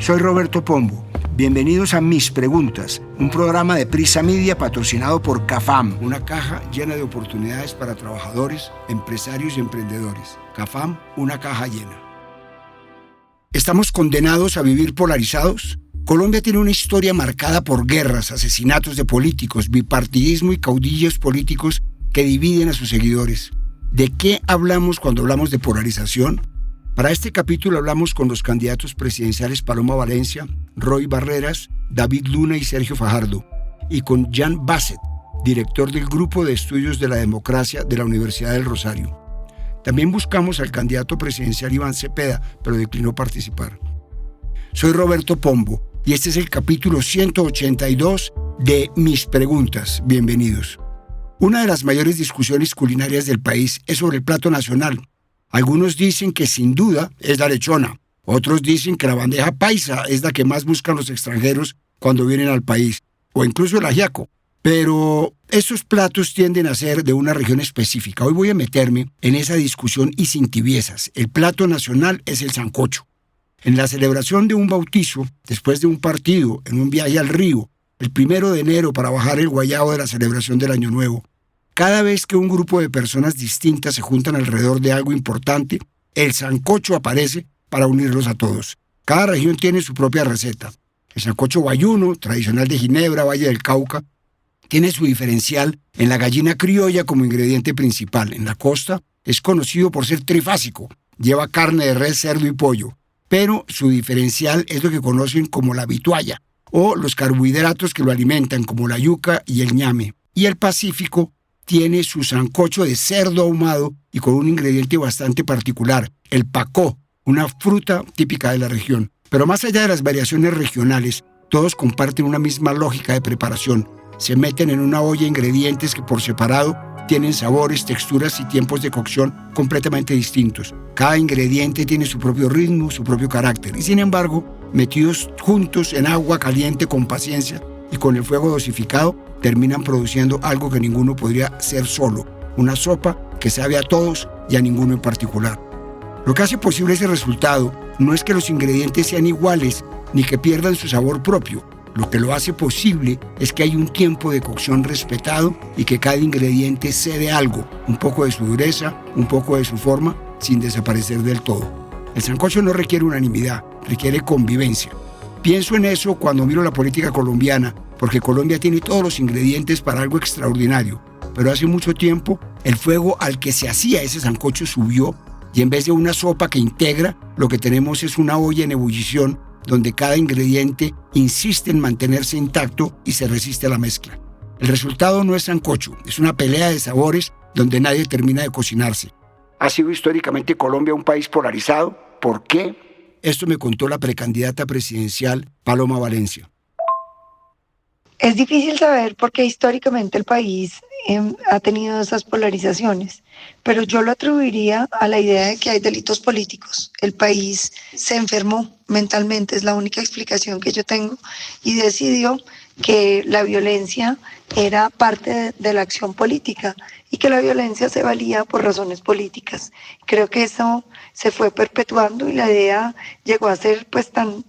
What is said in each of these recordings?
Soy Roberto Pombo. Bienvenidos a Mis Preguntas, un programa de Prisa Media patrocinado por CAFAM, una caja llena de oportunidades para trabajadores, empresarios y emprendedores. CAFAM, una caja llena. ¿Estamos condenados a vivir polarizados? Colombia tiene una historia marcada por guerras, asesinatos de políticos, bipartidismo y caudillos políticos que dividen a sus seguidores. ¿De qué hablamos cuando hablamos de polarización? Para este capítulo hablamos con los candidatos presidenciales Paloma Valencia, Roy Barreras, David Luna y Sergio Fajardo, y con Jan Bassett, director del Grupo de Estudios de la Democracia de la Universidad del Rosario. También buscamos al candidato presidencial Iván Cepeda, pero declinó participar. Soy Roberto Pombo y este es el capítulo 182 de Mis Preguntas. Bienvenidos. Una de las mayores discusiones culinarias del país es sobre el plato nacional. Algunos dicen que sin duda es la lechona. Otros dicen que la bandeja paisa es la que más buscan los extranjeros cuando vienen al país. O incluso el ajiaco. Pero estos platos tienden a ser de una región específica. Hoy voy a meterme en esa discusión y sin tibiezas. El plato nacional es el sancocho. En la celebración de un bautizo, después de un partido, en un viaje al río, el 1 de enero para bajar el guayabo de la celebración del Año Nuevo, cada vez que un grupo de personas distintas se juntan alrededor de algo importante, el sancocho aparece para unirlos a todos. Cada región tiene su propia receta. El sancocho guayuno, tradicional de Ginebra, Valle del Cauca, tiene su diferencial en la gallina criolla como ingrediente principal. En la costa es conocido por ser trifásico. Lleva carne de res, cerdo y pollo. Pero su diferencial es lo que conocen como la vitualla, o los carbohidratos que lo alimentan, como la yuca y el ñame. Y el Pacífico tiene su sancocho de cerdo ahumado y con un ingrediente bastante particular, el pacó, una fruta típica de la región. Pero más allá de las variaciones regionales, todos comparten una misma lógica de preparación. Se meten en una olla ingredientes que por separado tienen sabores, texturas y tiempos de cocción completamente distintos. Cada ingrediente tiene su propio ritmo, su propio carácter. Y sin embargo, metidos juntos en agua caliente con paciencia y con el fuego dosificado, terminan produciendo algo que ninguno podría hacer solo, una sopa que sabe a todos y a ninguno en particular. Lo que hace posible ese resultado no es que los ingredientes sean iguales ni que pierdan su sabor propio. Lo que lo hace posible es que hay un tiempo de cocción respetado y que cada ingrediente cede algo, un poco de su dureza, un poco de su forma, sin desaparecer del todo. El sancocho no requiere unanimidad, requiere convivencia. Pienso en eso cuando miro la política colombiana, porque Colombia tiene todos los ingredientes para algo extraordinario. Pero hace mucho tiempo, el fuego al que se hacía ese sancocho subió y en vez de una sopa que integra, lo que tenemos es una olla en ebullición donde cada ingrediente insiste en mantenerse intacto y se resiste a la mezcla. El resultado no es sancocho, es una pelea de sabores donde nadie termina de cocinarse. ¿Ha sido históricamente Colombia un país polarizado? ¿Por qué? Esto me contó la precandidata presidencial Paloma Valencia. Es difícil saber porque históricamente el país ha tenido esas polarizaciones, pero yo lo atribuiría a la idea de que hay delitos políticos. El país se enfermó mentalmente, es la única explicación que yo tengo, y decidió que la violencia era parte de la acción política y que la violencia se valía por razones políticas. Creo que eso se fue perpetuando y la idea llegó a ser pues tan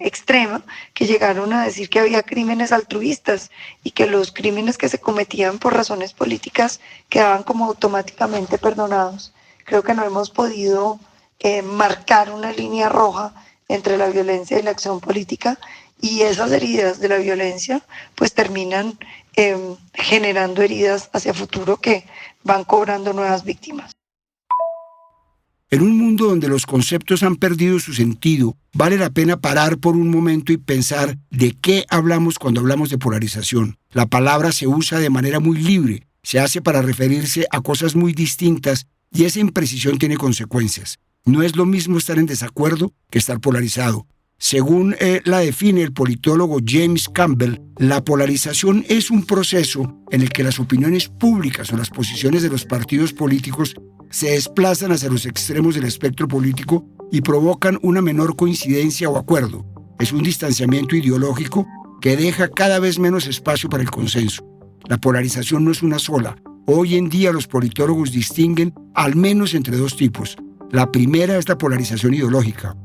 extrema que llegaron a decir que había crímenes altruistas y que los crímenes que se cometían por razones políticas quedaban como automáticamente perdonados. Creo que no hemos podido marcar una línea roja entre la violencia y la acción política, y esas heridas de la violencia pues terminan generando heridas hacia futuro que van cobrando nuevas víctimas. En un mundo donde los conceptos han perdido su sentido, vale la pena parar por un momento y pensar de qué hablamos cuando hablamos de polarización. La palabra se usa de manera muy libre, se hace para referirse a cosas muy distintas y esa imprecisión tiene consecuencias. No es lo mismo estar en desacuerdo que estar polarizado. Según la define el politólogo James Campbell, la polarización es un proceso en el que las opiniones públicas o las posiciones de los partidos políticos se desplazan hacia los extremos del espectro político y provocan una menor coincidencia o acuerdo. Es un distanciamiento ideológico que deja cada vez menos espacio para el consenso. La polarización no es una sola. Hoy en día los politólogos distinguen al menos entre dos tipos. La primera es la polarización ideológica.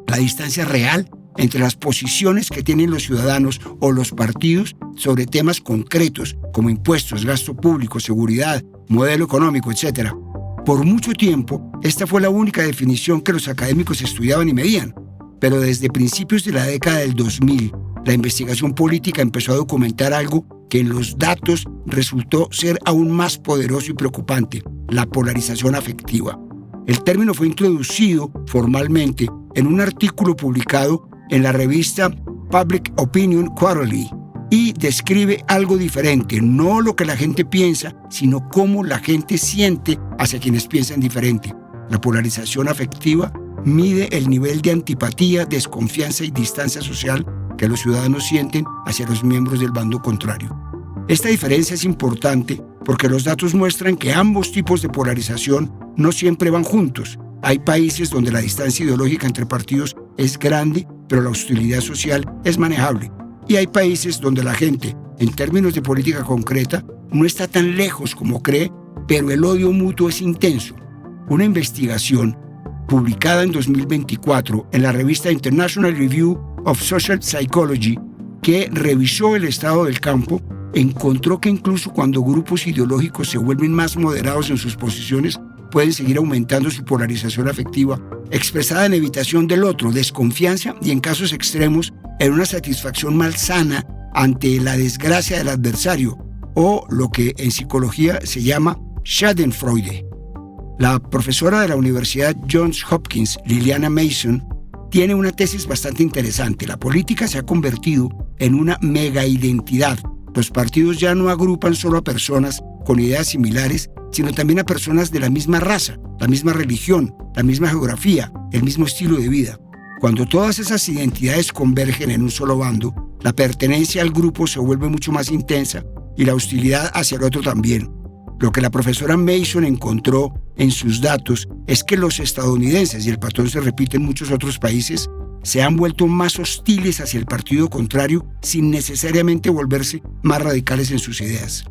La distancia real entre las posiciones que tienen los ciudadanos o los partidos sobre temas concretos como impuestos, gasto público, seguridad, modelo económico, etc. Por mucho tiempo, esta fue la única definición que los académicos estudiaban y medían, pero desde principios de la década del 2000, la investigación política empezó a documentar algo que en los datos resultó ser aún más poderoso y preocupante: la polarización afectiva. El término fue introducido formalmente en un artículo publicado en la revista Public Opinion Quarterly y describe algo diferente, no lo que la gente piensa, sino cómo la gente siente hacia quienes piensan diferente. La polarización afectiva mide el nivel de antipatía, desconfianza y distancia social que los ciudadanos sienten hacia los miembros del bando contrario. Esta diferencia es importante porque los datos muestran que ambos tipos de polarización no siempre van juntos. Hay países donde la distancia ideológica entre partidos es grande, pero la hostilidad social es manejable. Y hay países donde la gente, en términos de política concreta, no está tan lejos como cree, pero el odio mutuo es intenso. Una investigación publicada en 2024 en la revista International Review of Social Psychology, que revisó el estado del campo, encontró que incluso cuando grupos ideológicos se vuelven más moderados en sus posiciones, pueden seguir aumentando su polarización afectiva, expresada en evitación del otro, desconfianza y, en casos extremos, en una satisfacción malsana ante la desgracia del adversario, o lo que en psicología se llama Schadenfreude. La profesora de la Universidad Johns Hopkins, Liliana Mason, tiene una tesis bastante interesante. La política se ha convertido en una megaidentidad. Los partidos ya no agrupan solo a personas con ideas similares, sino también a personas de la misma raza, la misma religión, la misma geografía, el mismo estilo de vida. Cuando todas esas identidades convergen en un solo bando, la pertenencia al grupo se vuelve mucho más intensa y la hostilidad hacia el otro también. Lo que la profesora Mason encontró en sus datos es que los estadounidenses, y el patrón se repite en muchos otros países, se han vuelto más hostiles hacia el partido contrario sin necesariamente volverse más radicales en sus ideas.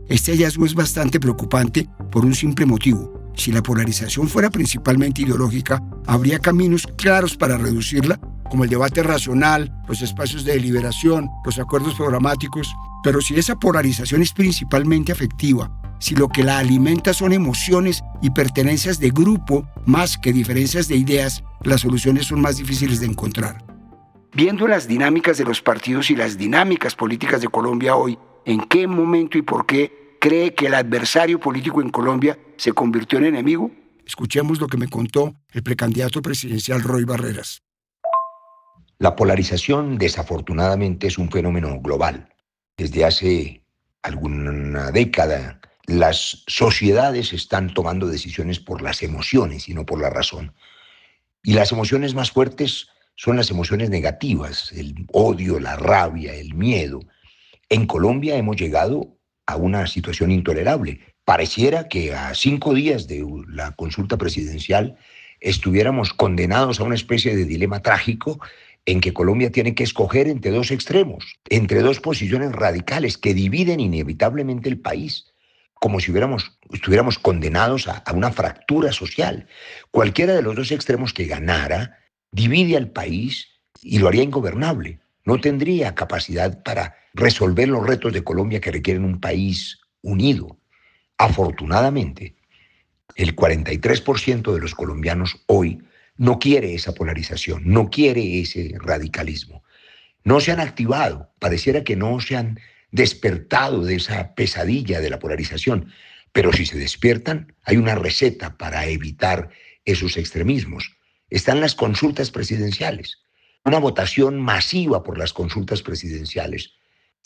Este hallazgo es bastante preocupante por un simple motivo. Si la polarización fuera principalmente ideológica, habría caminos claros para reducirla, como el debate racional, los espacios de deliberación, los acuerdos programáticos. Pero si esa polarización es principalmente afectiva, si lo que la alimenta son emociones y pertenencias de grupo más que diferencias de ideas, las soluciones son más difíciles de encontrar. Viendo las dinámicas de los partidos y las dinámicas políticas de Colombia hoy, ¿en qué momento y por qué cree que el adversario político en Colombia se convirtió en enemigo? Escuchemos lo que me contó el precandidato presidencial Roy Barreras. La polarización, desafortunadamente, es un fenómeno global. Desde hace alguna década, las sociedades están tomando decisiones por las emociones y no por la razón. Y las emociones más fuertes son las emociones negativas, el odio, la rabia, el miedo. En Colombia hemos llegado a una situación intolerable. Pareciera que a 5 días de la consulta presidencial estuviéramos condenados a una especie de dilema trágico en que Colombia tiene que escoger entre dos extremos, entre dos posiciones radicales que dividen inevitablemente el país, como si estuviéramos condenados a una fractura social. Cualquiera de los dos extremos que ganara divide al país y lo haría ingobernable. No tendría capacidad para resolver los retos de Colombia, que requieren un país unido. Afortunadamente, el 43% de los colombianos hoy no quiere esa polarización, no quiere ese radicalismo. No se han activado, pareciera que no se han despertado de esa pesadilla de la polarización, pero si se despiertan, hay una receta para evitar esos extremismos. Están las consultas presidenciales. Una votación masiva por las consultas presidenciales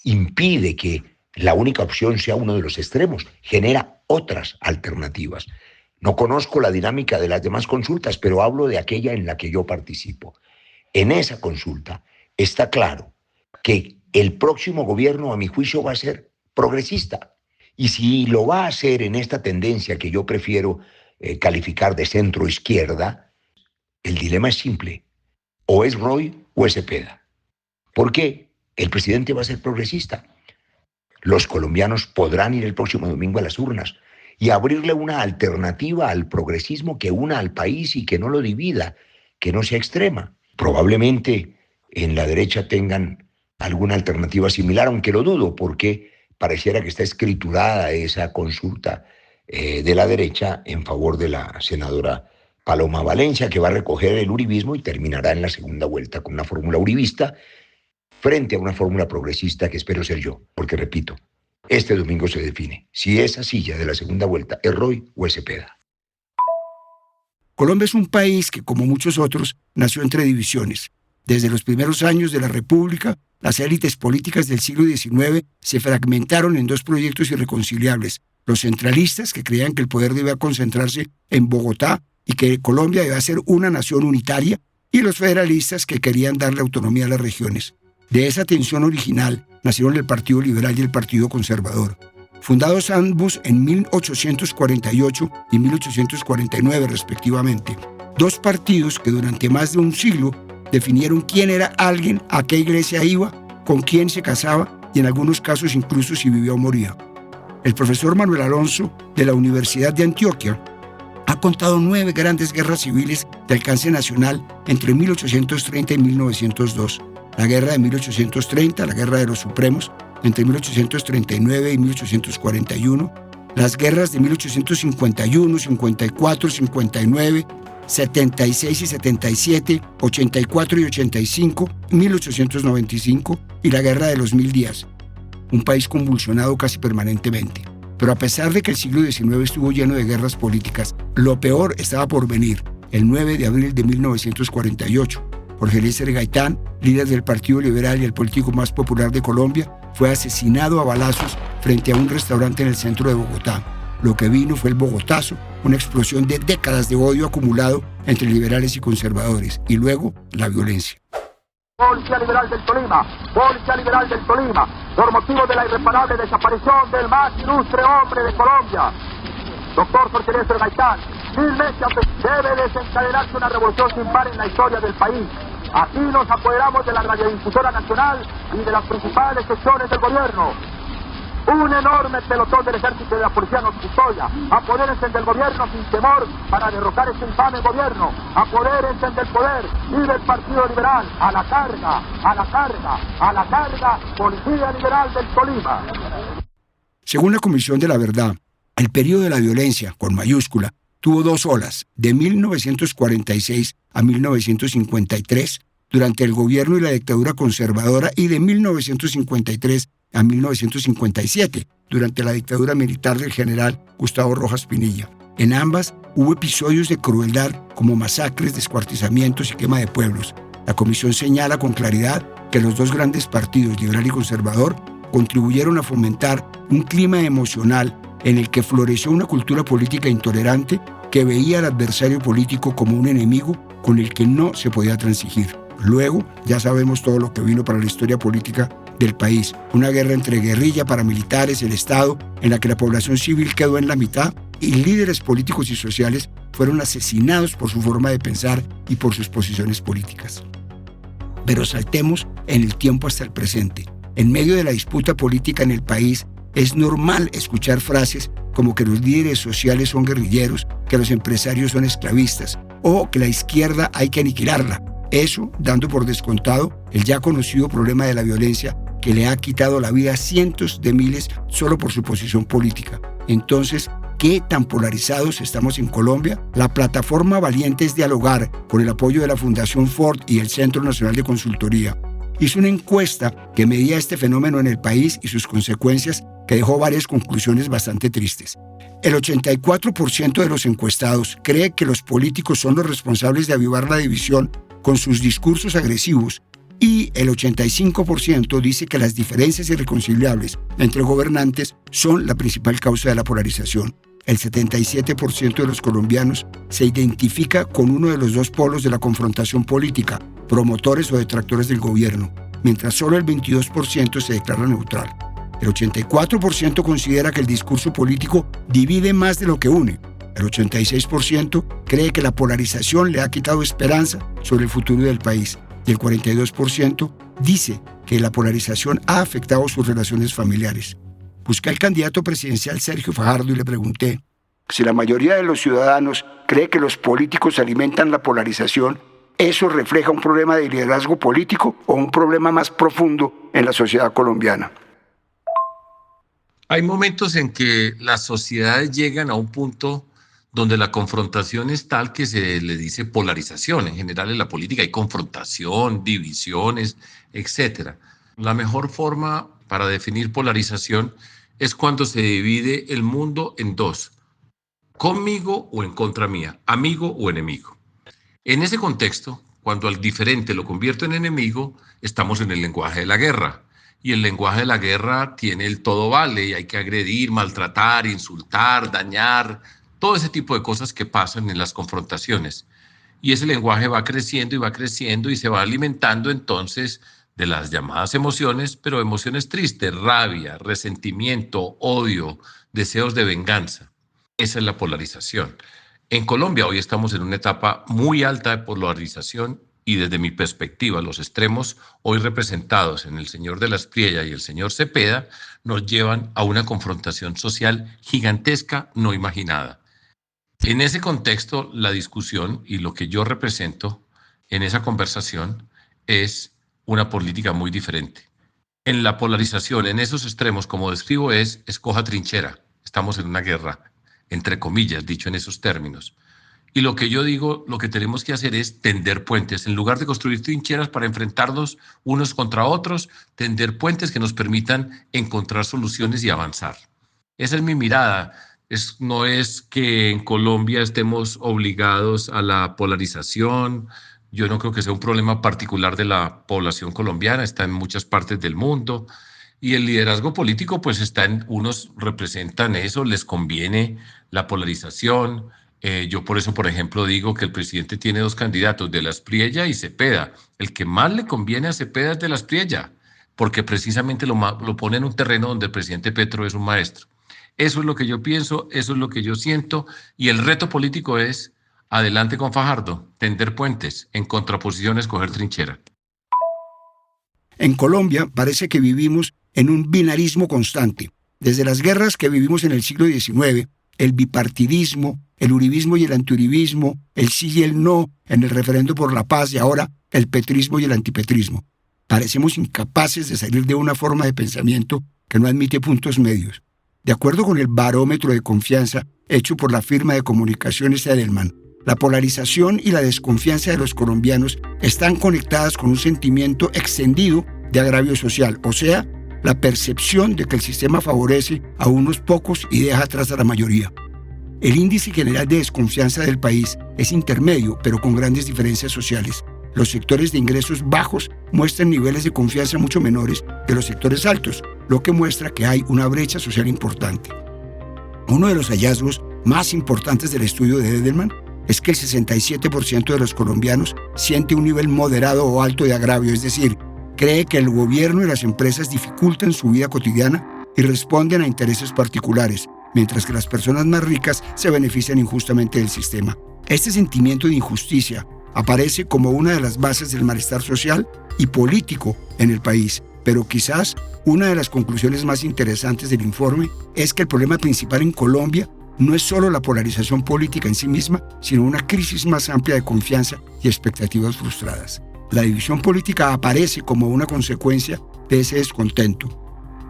impide que la única opción sea uno de los extremos, genera otras alternativas. No conozco la dinámica de las demás consultas, pero hablo de aquella en la que yo participo. En esa consulta está claro que el próximo gobierno, a mi juicio, va a ser progresista. Y si lo va a hacer en esta tendencia que yo prefiero calificar de centro-izquierda, el dilema es simple. O es Roy o es Cepeda. ¿Por qué? El presidente va a ser progresista. Los colombianos podrán ir el próximo domingo a las urnas y abrirle una alternativa al progresismo que una al país y que no lo divida, que no sea extrema. Probablemente en la derecha tengan alguna alternativa similar, aunque lo dudo, porque pareciera que está escriturada esa consulta de la derecha en favor de la senadora Paloma Valencia, que va a recoger el uribismo y terminará en la segunda vuelta con una fórmula uribista frente a una fórmula progresista que espero ser yo, porque repito, este domingo se define si esa silla de la segunda vuelta es Roy o es Cepeda. Colombia es un país que, como muchos otros, nació entre divisiones. Desde los primeros años de la República, las élites políticas del siglo XIX se fragmentaron en dos proyectos irreconciliables: los centralistas, que creían que el poder debía concentrarse en Bogotá y que Colombia debía ser una nación unitaria, y los federalistas, que querían darle autonomía a las regiones. De esa tensión original nacieron el Partido Liberal y el Partido Conservador, fundados ambos en 1848 y 1849 respectivamente. Dos partidos que durante más de un siglo definieron quién era alguien, a qué iglesia iba, con quién se casaba y en algunos casos incluso si vivía o moría. El profesor Manuel Alonso de la Universidad de Antioquia ha contado 9 grandes guerras civiles de alcance nacional entre 1830 y 1902. La guerra de 1830, la guerra de los Supremos, entre 1839 y 1841, las guerras de 1851, 54, 59, 76 y 77, 84 y 85, 1895 y la guerra de los 1000 días. Un país convulsionado casi permanentemente. Pero a pesar de que el siglo XIX estuvo lleno de guerras políticas, lo peor estaba por venir. El 9 de abril de 1948, Jorge Eliezer Gaitán, líder del Partido Liberal y el político más popular de Colombia, fue asesinado a balazos frente a un restaurante en el centro de Bogotá. Lo que vino fue el Bogotazo, una explosión de décadas de odio acumulado entre liberales y conservadores, y luego la violencia. Policía Liberal del Tolima, Policía Liberal del Tolima, por motivo de la irreparable desaparición del más ilustre hombre de Colombia, doctor Jorge Eliezer Gaitán, 1000 meses debe desencadenarse una revolución sin par en la historia del país. Aquí nos apoderamos de la radiodifusora nacional y de las principales secciones del gobierno. Un enorme pelotón del ejército y de la policía nos custodia. Apodérense del gobierno sin temor para derrocar este infame gobierno. Apodérense del poder y del Partido Liberal. A la carga, a la carga, a la carga, Policía Liberal del Tolima. Según la Comisión de la Verdad, el periodo de la violencia, con mayúscula, tuvo 2 olas, de 1946 a 1953, durante el gobierno y la dictadura conservadora, y de 1953 a 1957, durante la dictadura militar del general Gustavo Rojas Pinilla. En ambas hubo episodios de crueldad como masacres, descuartizamientos y quema de pueblos. La comisión señala con claridad que los dos grandes partidos, liberal y conservador, contribuyeron a fomentar un clima emocional en el que floreció una cultura política intolerante que veía al adversario político como un enemigo con el que no se podía transigir. Luego, ya sabemos todo lo que vino para la historia política del país. Una guerra entre guerrilla, paramilitares, el Estado, en la que la población civil quedó en la mitad y líderes políticos y sociales fueron asesinados por su forma de pensar y por sus posiciones políticas. Pero saltemos en el tiempo hasta el presente. En medio de la disputa política en el país, es normal escuchar frases como que los líderes sociales son guerrilleros, que los empresarios son esclavistas o que la izquierda hay que aniquilarla. Eso dando por descontado el ya conocido problema de la violencia que le ha quitado la vida a cientos de miles solo por su posición política. Entonces, ¿qué tan polarizados estamos en Colombia? La plataforma Valientes Dialogar, con el apoyo de la Fundación Ford y el Centro Nacional de Consultoría, hizo una encuesta que medía este fenómeno en el país y sus consecuencias, que dejó varias conclusiones bastante tristes. El 84% de los encuestados cree que los políticos son los responsables de avivar la división con sus discursos agresivos, y el 85% dice que las diferencias irreconciliables entre gobernantes son la principal causa de la polarización. El 77% de los colombianos se identifica con uno de los dos polos de la confrontación política, promotores o detractores del gobierno, mientras solo el 22% se declara neutral. El 84% considera que el discurso político divide más de lo que une. El 86% cree que la polarización le ha quitado esperanza sobre el futuro del país. Y el 42% dice que la polarización ha afectado sus relaciones familiares. Busqué al candidato presidencial Sergio Fajardo y le pregunté: si la mayoría de los ciudadanos cree que los políticos alimentan la polarización, ¿Eso refleja un problema de liderazgo político o un problema más profundo en la sociedad colombiana? Hay momentos en que las sociedades llegan a un punto donde la confrontación es tal que se le dice polarización. En general en la política hay confrontación, divisiones, etc. La mejor forma para definir polarización es cuando se divide el mundo en dos: conmigo o en contra mía, amigo o enemigo. En ese contexto, cuando al diferente lo convierto en enemigo, estamos en el lenguaje de la guerra. Y el lenguaje de la guerra tiene el todo vale, y hay que agredir, maltratar, insultar, dañar, todo ese tipo de cosas que pasan en las confrontaciones. Y ese lenguaje va creciendo y se va alimentando entonces de las llamadas emociones, pero emociones tristes: rabia, resentimiento, odio, deseos de venganza. Esa es la polarización. En Colombia hoy estamos en una etapa muy alta de polarización y desde mi perspectiva los extremos hoy representados en el señor de la Espriella y el señor Cepeda nos llevan a una confrontación social gigantesca no imaginada. En ese contexto, la discusión y lo que yo represento en esa conversación es una política muy diferente. En la polarización, en esos extremos, como describo, es escoja trinchera. Estamos en una guerra, entre comillas, dicho en esos términos. Y lo que yo digo, lo que tenemos que hacer es tender puentes. En lugar de construir trincheras para enfrentarnos unos contra otros, tender puentes que nos permitan encontrar soluciones y avanzar. Esa es mi mirada. No es que en Colombia estemos obligados a la polarización. Yo no creo que sea un problema particular de la población colombiana, está en muchas partes del mundo. Y el liderazgo político, pues unos representan eso, les conviene la polarización. Yo por eso, por ejemplo, digo que el presidente tiene dos candidatos, de la Espriella y Cepeda. El que más le conviene a Cepeda es de la Espriella, porque precisamente lo pone en un terreno donde el presidente Petro es un maestro. Eso es lo que yo pienso, eso es lo que yo siento, y el reto político es adelante con Fajardo, tender puentes, en contraposición escoger trinchera. En Colombia parece que vivimos en un binarismo constante. Desde las guerras que vivimos en el siglo XIX, el bipartidismo, el uribismo y el antiuribismo, el sí y el no en el referendo por la paz, y ahora el petrismo y el antipetrismo. Parecemos incapaces de salir de una forma de pensamiento que no admite puntos medios. De acuerdo con el barómetro de confianza hecho por la firma de comunicaciones Edelman, la polarización y la desconfianza de los colombianos están conectadas con un sentimiento extendido de agravio social, o sea, la percepción de que el sistema favorece a unos pocos y deja atrás a la mayoría. El índice general de desconfianza del país es intermedio, pero con grandes diferencias sociales. Los sectores de ingresos bajos muestran niveles de confianza mucho menores que los sectores altos, lo que muestra que hay una brecha social importante. Uno de los hallazgos más importantes del estudio de Edelman es que el 67% de los colombianos siente un nivel moderado o alto de agravio, es decir, cree que el gobierno y las empresas dificultan su vida cotidiana y responden a intereses particulares, mientras que las personas más ricas se benefician injustamente del sistema. Este sentimiento de injusticia aparece como una de las bases del malestar social y político en el país, pero quizás una de las conclusiones más interesantes del informe es que el problema principal en Colombia no es solo la polarización política en sí misma, sino una crisis más amplia de confianza y expectativas frustradas. La división política aparece como una consecuencia de ese descontento.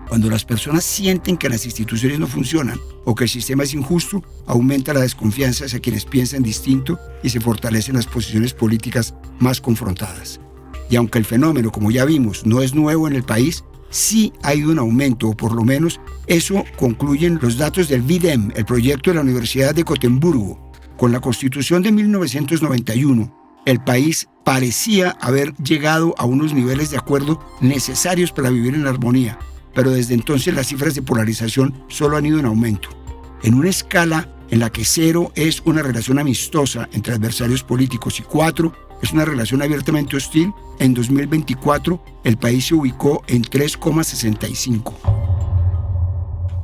Cuando las personas sienten que las instituciones no funcionan o que el sistema es injusto, aumenta la desconfianza hacia quienes piensan distinto y se fortalecen las posiciones políticas más confrontadas. Y aunque el fenómeno, como ya vimos, no es nuevo en el país, sí ha ido en aumento, o por lo menos eso concluyen los datos del BIDEM, el proyecto de la Universidad de Gotemburgo. Con la Constitución de 1991, el país parecía haber llegado a unos niveles de acuerdo necesarios para vivir en armonía, pero desde entonces las cifras de polarización solo han ido en aumento. En una escala en la que 0 es una relación amistosa entre adversarios políticos y 4 es una relación abiertamente hostil, en 2024 el país se ubicó en 3,65.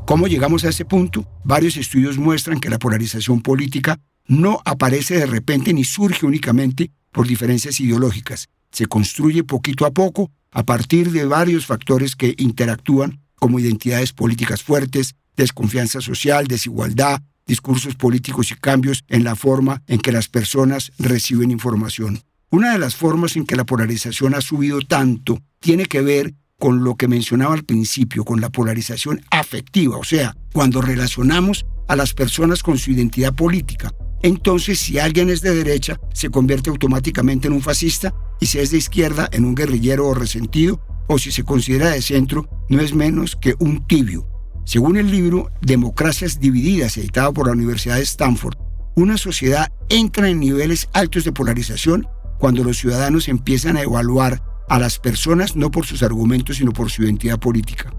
¿Cómo llegamos a ese punto? Varios estudios muestran que la polarización política no aparece de repente ni surge únicamente por diferencias ideológicas. Se construye poquito a poco a partir de varios factores que interactúan, como identidades políticas fuertes, desconfianza social, desigualdad, discursos políticos y cambios en la forma en que las personas reciben información. Una de las formas en que la polarización ha subido tanto tiene que ver con lo que mencionaba al principio, con la polarización afectiva, o sea, cuando relacionamos a las personas con su identidad política. Entonces, si alguien es de derecha, se convierte automáticamente en un fascista, y si es de izquierda, en un guerrillero o resentido, o si se considera de centro, no es menos que un tibio. Según el libro Democracias Divididas, editado por la Universidad de Stanford, una sociedad entra en niveles altos de polarización cuando los ciudadanos empiezan a evaluar a las personas no por sus argumentos, sino por su identidad política.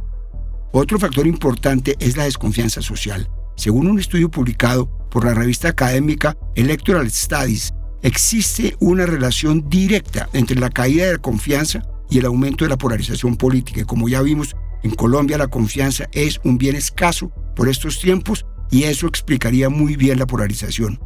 Otro factor importante es la desconfianza social. Según un estudio publicado por la revista académica Electoral Studies, existe una relación directa entre la caída de la confianza y el aumento de la polarización política. Y como ya vimos, en Colombia la confianza es un bien escaso por estos tiempos y eso explicaría muy bien la polarización.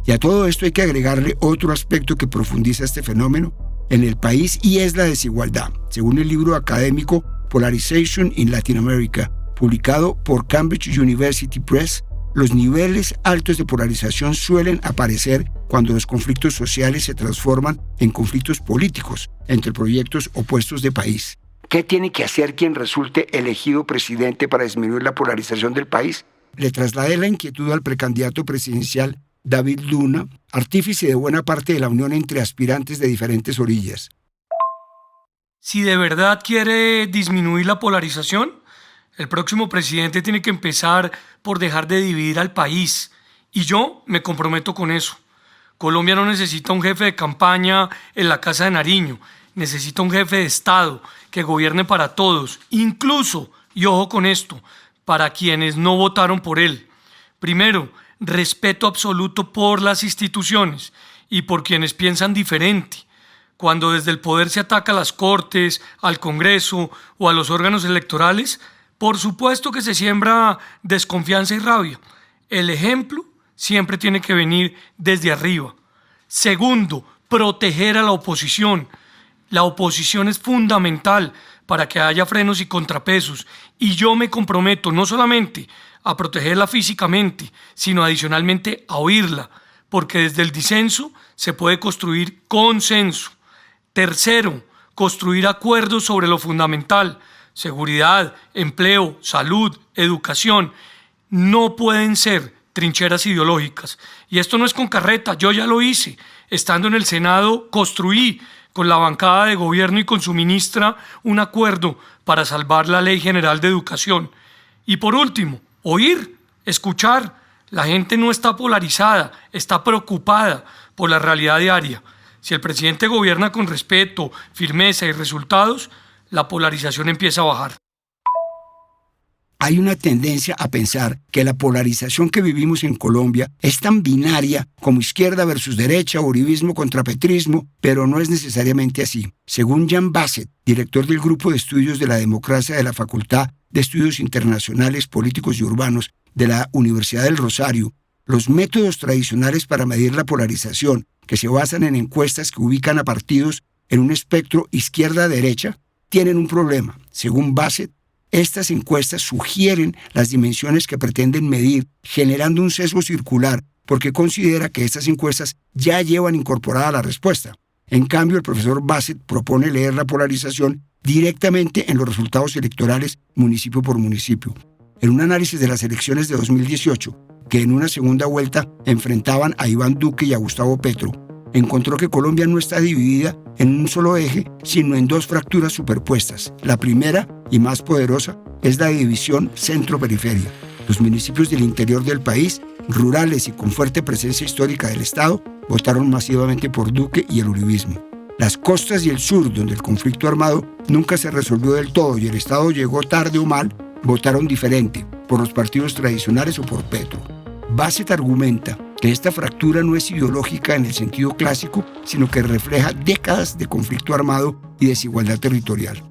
Y a todo esto hay que agregarle otro aspecto que profundiza este fenómeno en el país y es la desigualdad. Según el libro académico Polarization in Latin America, publicado por Cambridge University Press, los niveles altos de polarización suelen aparecer cuando los conflictos sociales se transforman en conflictos políticos entre proyectos opuestos de país. ¿Qué tiene que hacer quien resulte elegido presidente para disminuir la polarización del país? Le trasladé la inquietud al precandidato presidencial David Luna, artífice de buena parte de la unión entre aspirantes de diferentes orillas. Si de verdad quiere disminuir la polarización, el próximo presidente tiene que empezar por dejar de dividir al país. Y yo me comprometo con eso. Colombia no necesita un jefe de campaña en la Casa de Nariño. Necesita un jefe de Estado que gobierne para todos, incluso, y ojo con esto, para quienes no votaron por él. Primero, respeto absoluto por las instituciones y por quienes piensan diferente. Cuando desde el poder se ataca a las Cortes, al Congreso o a los órganos electorales, por supuesto que se siembra desconfianza y rabia. El ejemplo siempre tiene que venir desde arriba. Segundo, proteger a la oposición. La oposición es fundamental para que haya frenos y contrapesos. Y yo me comprometo no solamente a protegerla físicamente, sino adicionalmente a oírla, porque desde el disenso se puede construir consenso. Tercero, construir acuerdos sobre lo fundamental. Seguridad, empleo, salud, educación, no pueden ser trincheras ideológicas. Y esto no es con carreta, yo ya lo hice. Estando en el Senado, construí con la bancada de gobierno y con su ministra un acuerdo para salvar la Ley General de Educación. Y por último, oír, escuchar. La gente no está polarizada, está preocupada por la realidad diaria. Si el presidente gobierna con respeto, firmeza y resultados, la polarización empieza a bajar. Hay una tendencia a pensar que la polarización que vivimos en Colombia es tan binaria como izquierda versus derecha, uribismo contra petrismo, pero no es necesariamente así. Según Jan Bassett, director del Grupo de Estudios de la Democracia de la Facultad de Estudios Internacionales, Políticos y Urbanos de la Universidad del Rosario, los métodos tradicionales para medir la polarización, que se basan en encuestas que ubican a partidos en un espectro izquierda-derecha, tienen un problema. Según Bassett, estas encuestas sugieren las dimensiones que pretenden medir, generando un sesgo circular, porque considera que estas encuestas ya llevan incorporada la respuesta. En cambio, el profesor Bassett propone leer la polarización directamente en los resultados electorales municipio por municipio. En un análisis de las elecciones de 2018, que en una segunda vuelta enfrentaban a Iván Duque y a Gustavo Petro, encontró que Colombia no está dividida en un solo eje, sino en dos fracturas superpuestas. La primera, y más poderosa, es la división centro-periferia. Los municipios del interior del país, rurales y con fuerte presencia histórica del Estado, votaron masivamente por Duque y el uribismo. Las costas y el sur, donde el conflicto armado nunca se resolvió del todo y el Estado llegó tarde o mal, votaron diferente, por los partidos tradicionales o por Petro. Bassett argumenta que esta fractura no es ideológica en el sentido clásico, sino que refleja décadas de conflicto armado y desigualdad territorial.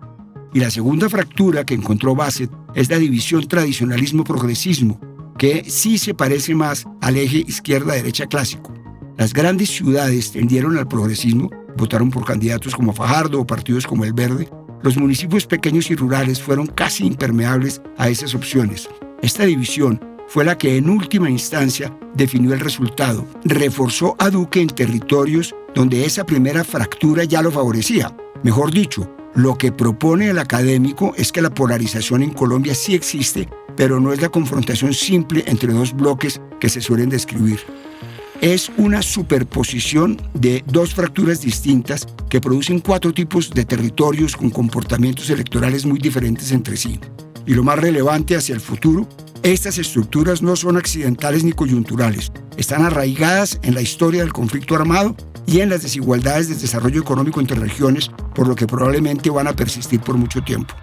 Y la segunda fractura que encontró Bassett es la división tradicionalismo-progresismo, que sí se parece más al eje izquierda-derecha clásico. Las grandes ciudades tendieron al progresismo, votaron por candidatos como Fajardo o partidos como El Verde. Los municipios pequeños y rurales fueron casi impermeables a esas opciones. Esta división fue la que en última instancia definió el resultado. Reforzó a Duque en territorios donde esa primera fractura ya lo favorecía. Mejor dicho, lo que propone el académico es que la polarización en Colombia sí existe, pero no es la confrontación simple entre dos bloques que se suelen describir. Es una superposición de dos fracturas distintas que producen 4 tipos de territorios con comportamientos electorales muy diferentes entre sí. Y lo más relevante hacia el futuro, estas estructuras no son accidentales ni coyunturales, están arraigadas en la historia del conflicto armado y en las desigualdades del desarrollo económico entre regiones, por lo que probablemente van a persistir por mucho tiempo.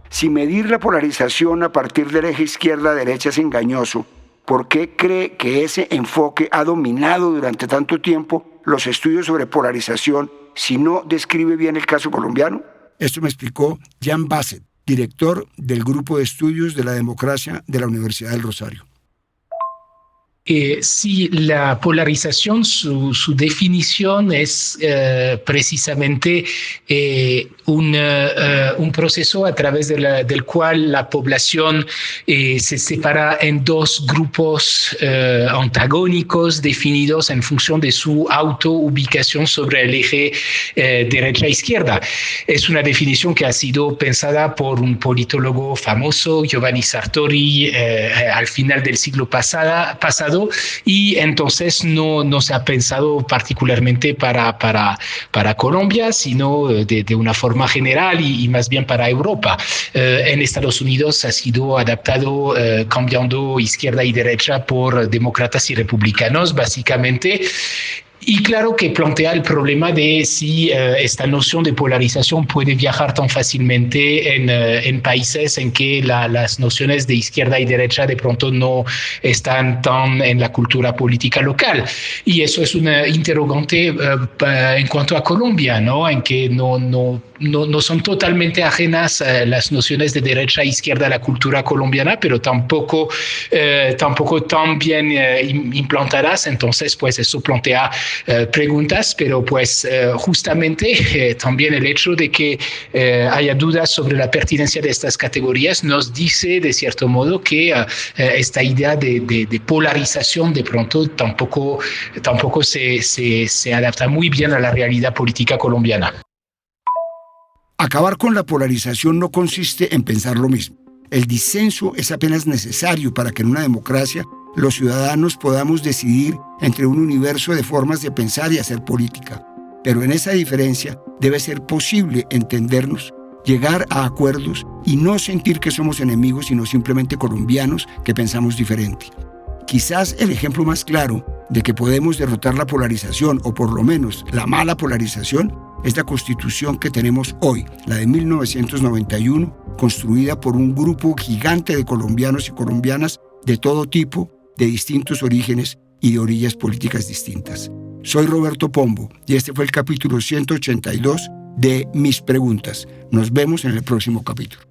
Si medir la polarización a partir del eje izquierda-derecha es engañoso, ¿por qué cree que ese enfoque ha dominado durante tanto tiempo los estudios sobre polarización si no describe bien el caso colombiano? Esto me explicó Jan Bassett, director del Grupo de Estudios de la Democracia de la Universidad del Rosario. Sí, la polarización, su definición es precisamente un proceso a través del cual la población se separa en dos grupos antagónicos definidos en función de su autoubicación sobre el eje derecha-izquierda. Es una definición que ha sido pensada por un politólogo famoso, Giovanni Sartori, al final del siglo pasado, y entonces no se ha pensado particularmente para Colombia, sino de una forma general y más bien para Europa. En Estados Unidos ha sido adaptado cambiando izquierda y derecha por demócratas y republicanos, básicamente. Y claro que plantea el problema de si esta noción de polarización puede viajar tan fácilmente en países en que las nociones de izquierda y derecha de pronto no están tan en la cultura política local. Y eso es una interrogante en cuanto a Colombia, ¿no? En que no son totalmente ajenas las nociones de derecha e izquierda a la cultura colombiana, pero tampoco tan bien implantadas. Entonces, pues eso plantea preguntas, pero pues justamente también el hecho de que haya dudas sobre la pertinencia de estas categorías nos dice de cierto modo que esta idea de polarización de pronto tampoco se adapta muy bien a la realidad política colombiana. Acabar con la polarización no consiste en pensar lo mismo. El disenso es apenas necesario para que en una democracia los ciudadanos podamos decidir entre un universo de formas de pensar y hacer política. Pero en esa diferencia debe ser posible entendernos, llegar a acuerdos y no sentir que somos enemigos, sino simplemente colombianos que pensamos diferente. Quizás el ejemplo más claro de que podemos derrotar la polarización, o por lo menos la mala polarización, es la Constitución que tenemos hoy, la de 1991, construida por un grupo gigante de colombianos y colombianas de todo tipo, de distintos orígenes y de orillas políticas distintas. Soy Roberto Pombo y este fue el capítulo 182 de Mis Preguntas. Nos vemos en el próximo capítulo.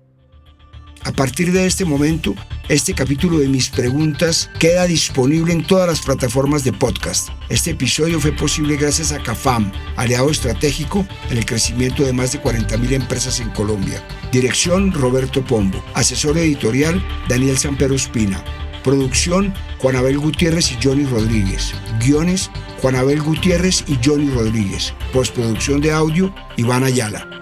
A partir de este momento, este capítulo de Mis Preguntas queda disponible en todas las plataformas de podcast. Este episodio fue posible gracias a CAFAM, aliado estratégico en el crecimiento de más de 40.000 empresas en Colombia. Dirección: Roberto Pombo. Asesor editorial: Daniel Sampero Espina. Producción: Juan Abel Gutiérrez y Johnny Rodríguez. Guiones: Juan Abel Gutiérrez y Johnny Rodríguez. Postproducción de audio: Iván Ayala.